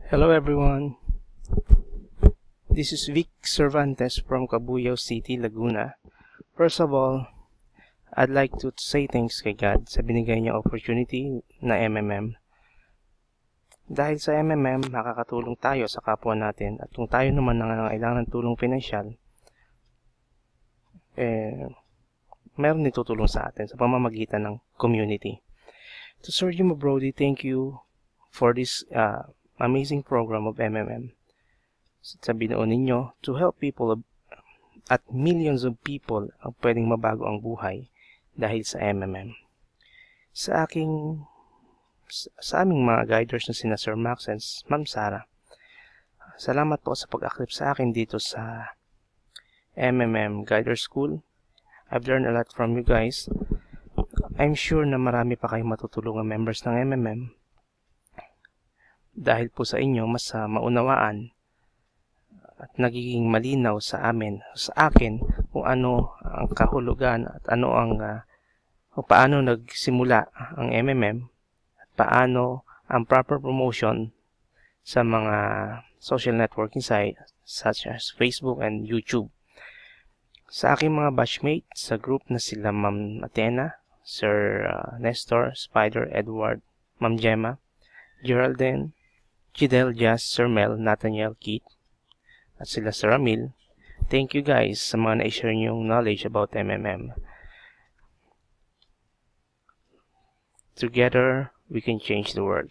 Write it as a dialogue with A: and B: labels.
A: Hello everyone, this is Vic Cervantes from Cabuyao City, Laguna. First of all, I'd like to say thanks kay God sa binigay niya opportunity na MMM. Dahil sa MMM, makakatulong tayo sa kapwa natin at kung tayo naman nangangailangan ng tulong pinansyal, meron din tutulong sa atin sa pamamagitan ng community. To Sergio Brody, thank you for this amazing program of MMM. Sa binuo ninyo to help people at millions of people ang pwedeng mabago ang buhay dahil sa MMM. Sa aming mga guiders na sina Sir Max and Ma'am Sarah, salamat po sa pag-accept sa akin dito sa MMM Guider School. I've learned a lot from you guys. I'm sure na marami pa kayong matutulungan members ng MMM. Dahil po sa inyo, mas maunawaan at nagiging malinaw sa akin kung ano ang kahulugan at ano paano nagsimula ang MMM at paano ang proper promotion sa mga social networking site such as Facebook and YouTube. Sa aking mga batchmates sa group na sila Ma'am Athena, Sir Nestor, Spider, Edward, Ma'am Gemma, Geraldine, Jidel, Jazz, Sir Mel, Nathaniel, Keith, at sila Sir Ramil. Thank you guys sa mga na-share niyong knowledge about MMM. Together, we can change the world.